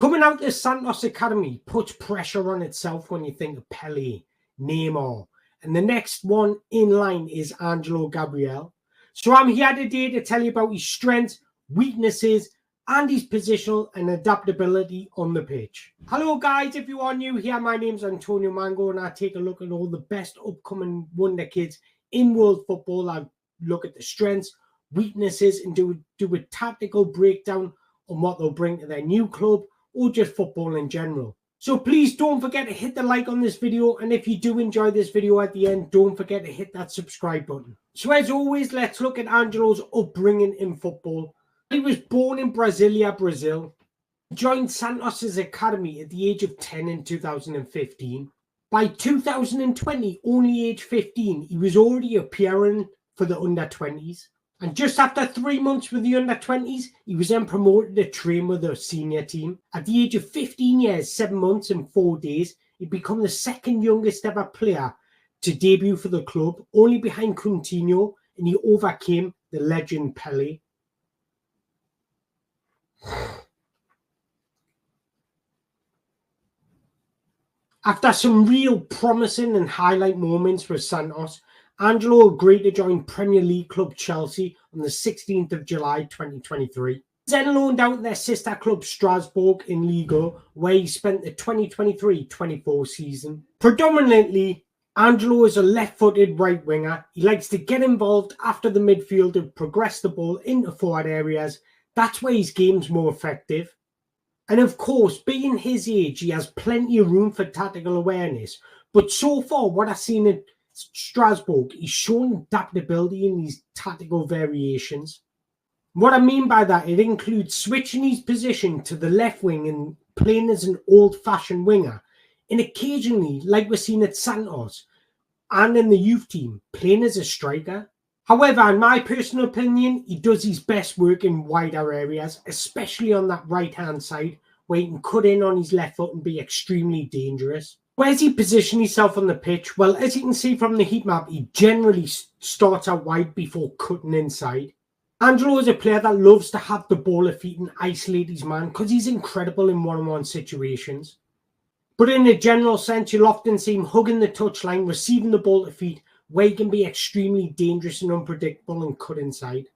Coming out the Santos Academy puts pressure on itself when you think of Pele, Neymar, and the next one in line is Ângelo Gabriel. So I'm here today to tell you about his strengths, weaknesses, and his positional and adaptability on the pitch. Hello guys, if you are new here, my name's Antonio Mango and I take a look at all the best upcoming wonder kids in world football. I look at the strengths, weaknesses, and do a tactical breakdown on what they'll bring to their new club or just football in general. So please don't forget to hit the like on this video, and if you do enjoy this video at the end, don't forget to hit that subscribe button. So as always, let's look at Angelo's upbringing in football. He was born in Brasilia, Brazil. Joined Santos' academy at the age of 10 in 2015. By 2020, only age 15, he was already appearing for the under-20s. And just after 3 months with the under-20s, he was then promoted to train with the senior team. At the age of 15 years, 7 months and 4 days, he'd become the second youngest ever player to debut for the club, only behind Coutinho, and he overcame the legend Pele. After some real promising and highlight moments for Santos, Angelo agreed to join Premier League club Chelsea on the 16th of July 2023. Then loaned out their sister club Strasbourg in Liga, where he spent the 2023-24 season. Predominantly, Angelo is a left-footed right winger. He likes to get involved after the midfield and progress the ball into forward areas. That's where his game's more effective. And of course, being his age, he has plenty of room for tactical awareness. But so far, what I've seen at Strasbourg, he's shown adaptability in these tactical variations. What I mean by that, it includes switching his position to the left wing and playing as an old-fashioned winger. And occasionally, like we're seeing at Santos and in the youth team, playing as a striker. However, in my personal opinion, he does his best work in wider areas, especially on that right-hand side, where he can cut in on his left foot and be extremely dangerous. Where's he position himself on the pitch? Well, as you can see from the heat map, he generally starts out wide before cutting inside. Angelo is a player that loves to have the ball at feet and isolate his man because he's incredible in one-on-one situations. But in a general sense, you'll often see him hugging the touchline, receiving the ball at feet, where he can be extremely dangerous and unpredictable and cut inside.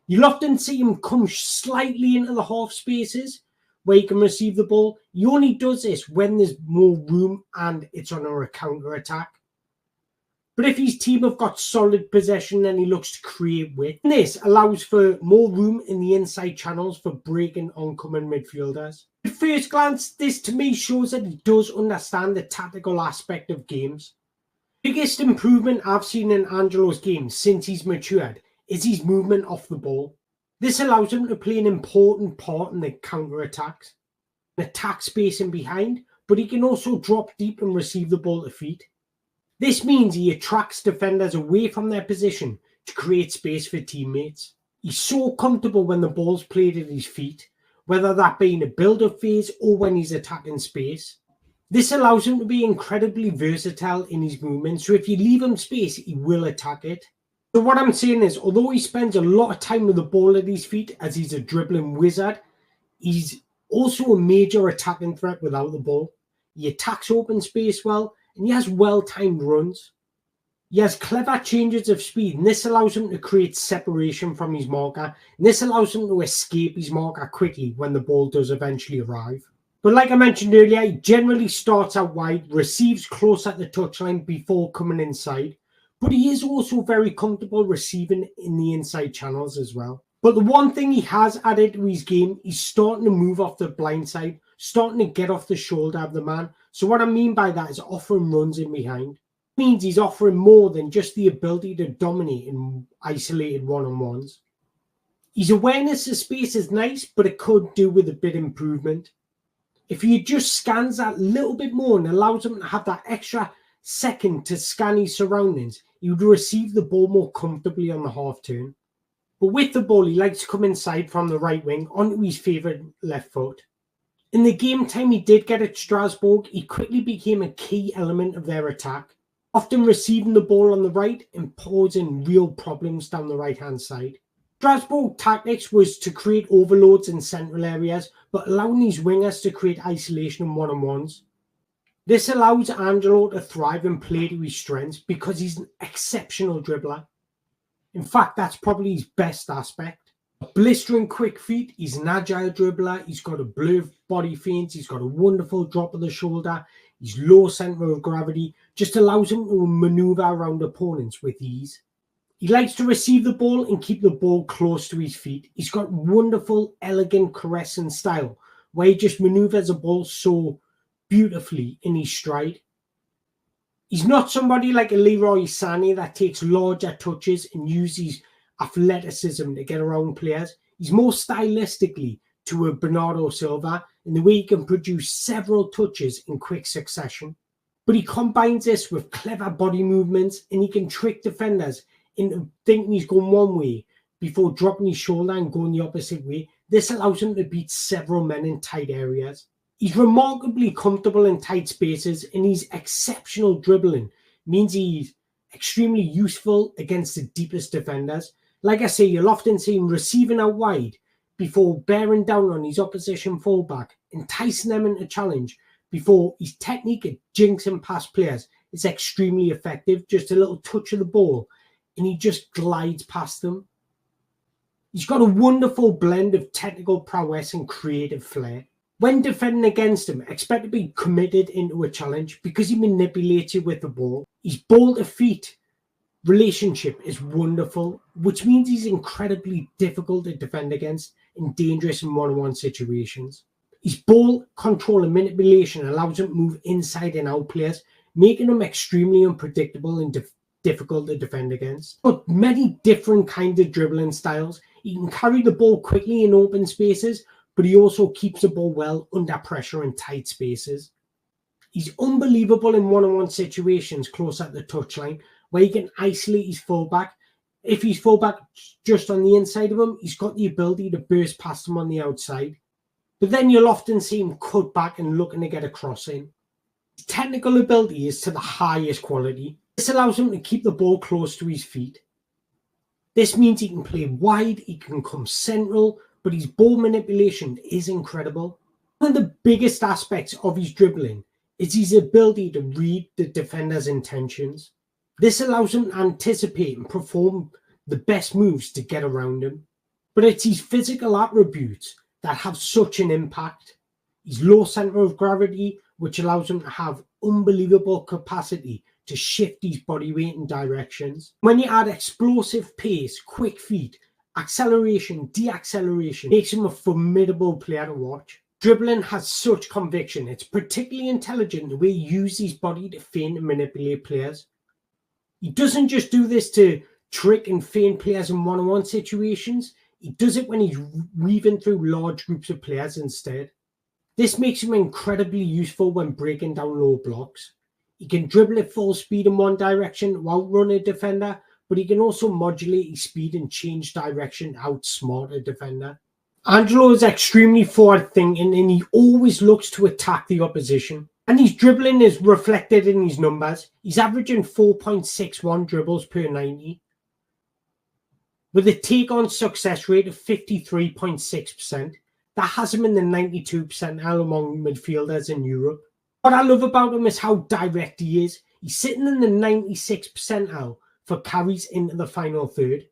You'll often see him come slightly into the half spaces where he can receive the ball. He only does this when there's more room and it's on a counter-attack. But if his team have got solid possession, then he looks to create width. And this allows for more room in the inside channels for breaking oncoming midfielders. At first glance, this to me shows that he does understand the tactical aspect of games. The biggest improvement I've seen in Angelo's game since he's matured is his movement off the ball. This allows him to play an important part in the counter-attacks, attack space and behind, but he can also drop deep and receive the ball to feet. This means he attracts defenders away from their position to create space for teammates. He's so comfortable when the ball's played at his feet, whether that be in a build-up phase or when he's attacking space. This allows him to be incredibly versatile in his movement, so if you leave him space, he will attack it. So what I'm saying is, although he spends a lot of time with the ball at his feet as he's a dribbling wizard, he's also a major attacking threat without the ball. He attacks open space well, and he has well-timed runs. He has clever changes of speed, and this allows him to create separation from his marker, and this allows him to escape his marker quickly when the ball does eventually arrive. But like I mentioned earlier, he generally starts out wide, receives close at the touchline before coming inside. But he is also very comfortable receiving in the inside channels as well. But the one thing he has added to his game, he's starting to move off the blind side, starting to get off the shoulder of the man. So what I mean by that is offering runs in behind. It means he's offering more than just the ability to dominate in isolated one-on-ones. His awareness of space is nice, but it could do with a bit of improvement. If he just scans that little bit more and allows him to have that extra second to scan his surroundings, he would receive the ball more comfortably on the half turn. But with the ball, he likes to come inside from the right wing onto his favourite left foot. In the game time he did get at Strasbourg, he quickly became a key element of their attack, often receiving the ball on the right and posing real problems down the right-hand side. Strasbourg's tactics was to create overloads in central areas, but allowing these wingers to create isolation and one-on-ones. This allows Angelo to thrive and play to his strengths because he's an exceptional dribbler. In fact, that's probably his best aspect. Blistering quick feet, he's an agile dribbler, he's got a blur of body feints, he's got a wonderful drop of the shoulder, he's low centre of gravity, just allows him to manoeuvre around opponents with ease. He likes to receive the ball and keep the ball close to his feet. He's got wonderful, elegant caressing style where he just manoeuvres the ball so beautifully in his stride. He's not somebody like a Leroy Sané that takes larger touches and uses athleticism to get around players. He's more stylistically to a Bernardo Silva in the way he can produce several touches in quick succession. But he combines this with clever body movements and he can trick defenders into thinking he's going one way before dropping his shoulder and going the opposite way. This allows him to beat several men in tight areas. He's remarkably comfortable in tight spaces and his exceptional dribbling means he's extremely useful against the deepest defenders. Like I say, you'll often see him receiving out wide before bearing down on his opposition fullback, enticing them into challenge before his technique at jinxing past players is extremely effective. Just a little touch of the ball and he just glides past them. He's got a wonderful blend of technical prowess and creative flair. When defending against him, expect to be committed into a challenge because he manipulates you with the ball. His ball to feet relationship is wonderful, which means he's incredibly difficult to defend against in dangerous and one-on-one situations. His ball control and manipulation allows him to move inside and out players, making him extremely unpredictable and difficult to defend against. But many different kinds of dribbling styles. He can carry the ball quickly in open spaces, but he also keeps the ball well under pressure in tight spaces. He's unbelievable in one-on-one situations close at the touchline, where he can isolate his fullback. If his fullback just on the inside of him, he's got the ability to burst past him on the outside. But then you'll often see him cut back and looking to get a cross in. His technical ability is to the highest quality. This allows him to keep the ball close to his feet. This means he can play wide, he can come central, but his ball manipulation is incredible. One of the biggest aspects of his dribbling is his ability to read the defender's intentions. This allows him to anticipate and perform the best moves to get around him. But it's his physical attributes that have such an impact. His low centre of gravity, which allows him to have unbelievable capacity to shift his body weight in directions. When you add explosive pace, quick feet, acceleration, deacceleration, makes him a formidable player to watch. Dribbling has such conviction. It's particularly intelligent the way he uses his body to feint and manipulate players. He doesn't just do this to trick and feint players in one-on-one situations. He does it when he's weaving through large groups of players instead. This makes him incredibly useful when breaking down low blocks. He can dribble at full speed in one direction to outrun a defender, but he can also modulate his speed and change direction to outsmart a defender. Angelo is extremely forward-thinking and he always looks to attack the opposition. And his dribbling is reflected in his numbers. He's averaging 4.61 dribbles per 90, with a take-on success rate of 53.6%. That has him in the 92th percentile among midfielders in Europe. What I love about him is how direct he is. He's sitting in the 96th percentile for carries into the final third.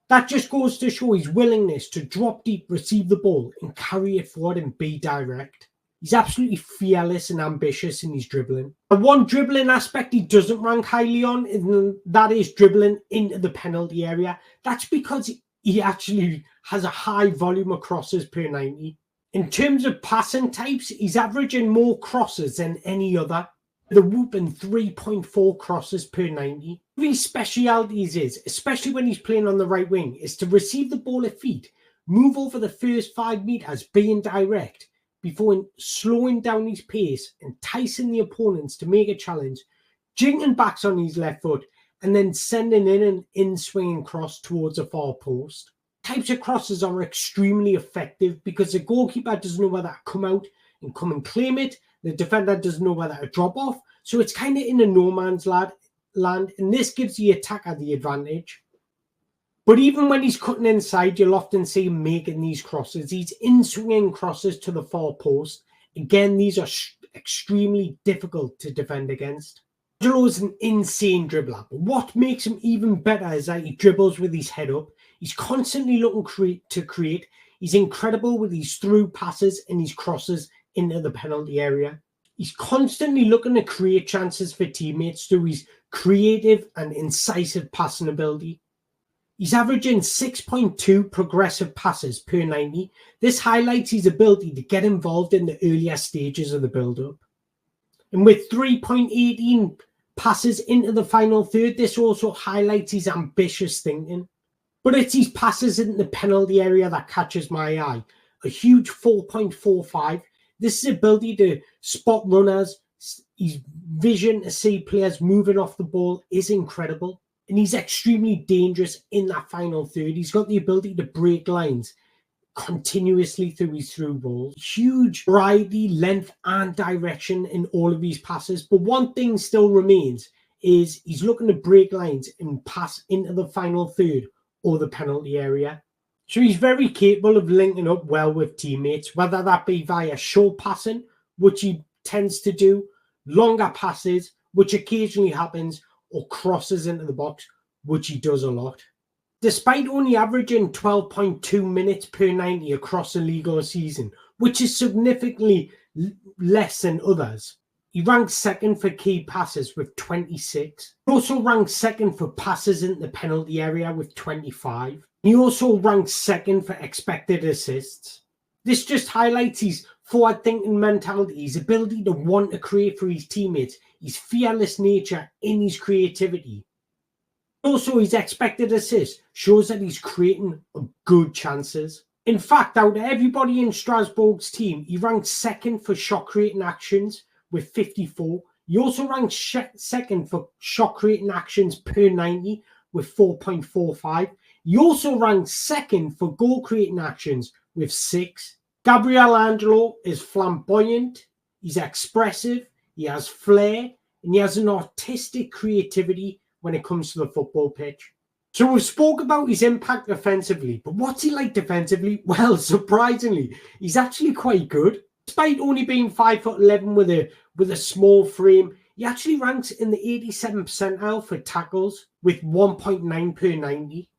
That just goes to show his willingness to drop deep, receive the ball, and carry it forward and be direct. He's absolutely fearless and ambitious in his dribbling. The one dribbling aspect he doesn't rank highly on, and that is dribbling into the penalty area. That's because he actually has a high volume of crosses per 90. In terms of passing types, he's averaging more crosses than any other. The whooping 3.4 crosses per 90. One of his specialities is, especially when he's playing on the right wing, is to receive the ball at feet, move over the first 5 meters, being direct, before slowing down his pace, enticing the opponents to make a challenge, jinking backs on his left foot, and then sending in an in-swinging cross towards a far post. Types of crosses are extremely effective because the goalkeeper doesn't know whether to come out and come and claim it. The defender doesn't know whether to drop off. So it's kind of in a no man's land, and this gives the attacker the advantage. But even when he's cutting inside, you'll often see him making these crosses. These in-swinging crosses to the far post. Again, these are extremely difficult to defend against. Angelo is an insane dribbler, but what makes him even better is that he dribbles with his head up. He's constantly looking to create. He's incredible with his through passes and his crosses into the penalty area. He's constantly looking to create chances for teammates through his creative and incisive passing ability. He's averaging 6.2 progressive passes per 90. This highlights his ability to get involved in the earlier stages of the build-up. And with 3.18 passes into the final third, this also highlights his ambitious thinking. But it's his passes in the penalty area that catches my eye. A huge 4.45. This ability to spot runners, his vision to see players moving off the ball is incredible. And he's extremely dangerous in that final third. He's got the ability to break lines continuously through his through balls. Huge variety, length, and direction in all of these passes. But one thing still remains is he's looking to break lines and pass into the final third or the penalty area. So he's very capable of linking up well with teammates, whether that be via short passing, which he tends to do, longer passes, which occasionally happens, or crosses into the box, which he does a lot. Despite only averaging 12.2 minutes per 90 across the league or season, which is significantly less than others, he ranks second for key passes with 26. He also ranks second for passes in the penalty area with 25. He also ranks second for expected assists. This just highlights his forward-thinking mentality, his ability to want to create for his teammates, his fearless nature in his creativity. Also, his expected assists shows that he's creating good chances. In fact, out of everybody in Strasbourg's team, he ranks second for shot-creating actions with 54. He also ranks second for shot-creating actions per 90 with 4.45. He also ranks second for goal-creating actions with 6. Gabriel Angelo is flamboyant, he's expressive, he has flair, and he has an artistic creativity when it comes to the football pitch. So we've spoke about his impact offensively, but what's he like defensively? Well, surprisingly, he's actually quite good. Despite only being 5'11" with a small frame, he actually ranks in the 87th percentile for tackles with 1.9 per 90.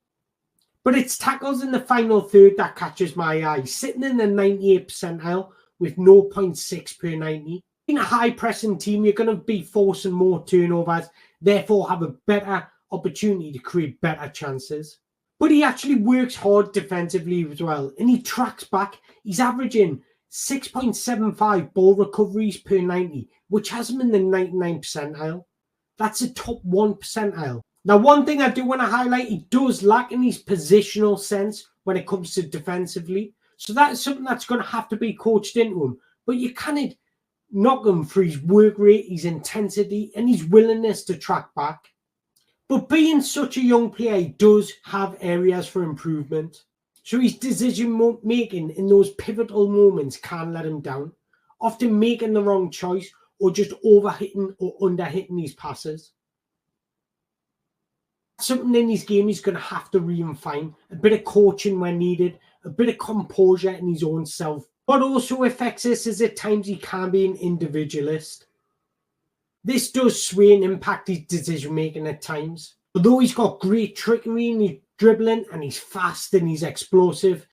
But it's tackles in the final third that catches my eye, sitting in the 98th percentile with 0.6 per 90. In a high-pressing team, you're going to be forcing more turnovers, therefore have a better opportunity to create better chances. But he actually works hard defensively as well, and he tracks back. He's averaging 6.75 ball recoveries per 90, which has him in the 99th percentile. That's a top 1 percentile. Now, one thing I do want to highlight, he does lack in his positional sense when it comes to defensively. So that is something that's going to have to be coached into him. But you can't knock him for his work rate, his intensity, and his willingness to track back. But being such a young player, he does have areas for improvement. So his decision making in those pivotal moments can let him down, often making the wrong choice or just overhitting or underhitting his passes. Something in his game he's going to have to refine, a bit of coaching when needed, a bit of composure in his own self. What also affects this is at times he can be an individualist. This does sway and impact his decision making at times. Although he's got great trickery in his dribbling and he's fast and he's explosive,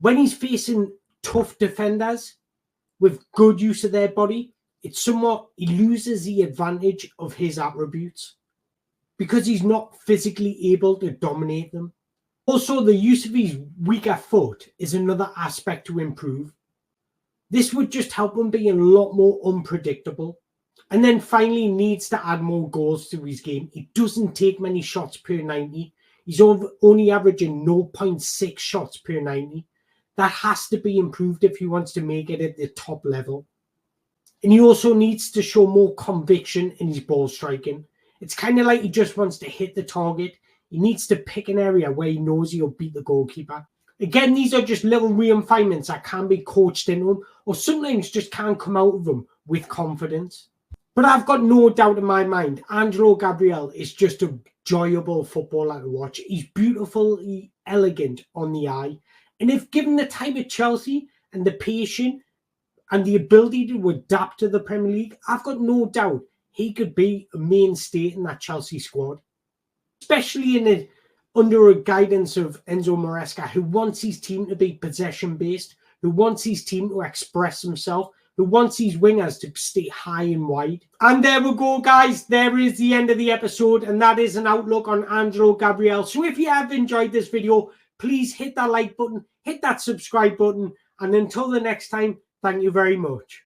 when he's facing tough defenders with good use of their body, it's somewhat he loses the advantage of his attributes because he's not physically able to dominate them. Also, the use of his weaker foot is another aspect to improve. This would just help him be a lot more unpredictable. And then finally, he needs to add more goals to his game. He doesn't take many shots per 90. He's only averaging 0.6 shots per 90. That has to be improved if he wants to make it at the top level. And he also needs to show more conviction in his ball striking. It's kind of like he just wants to hit the target. He needs to pick an area where he knows he'll beat the goalkeeper. Again, these are just little refinements that can be coached into him or sometimes just can't come out of him with confidence. But I've got no doubt in my mind, Ângelo Gabriel is just a enjoyable footballer to watch. He's beautifully elegant on the eye. And if given the time at Chelsea and the patience and the ability to adapt to the Premier League, I've got no doubt he could be a mainstay in that Chelsea squad, especially under a guidance of Enzo Maresca, who wants his team to be possession-based, who wants his team to express himself, who wants his wingers to stay high and wide. And there we go, guys. There is the end of the episode, and that is an outlook on Ângelo Gabriel. So if you have enjoyed this video, please hit that like button, hit that subscribe button, and until the next time, thank you very much.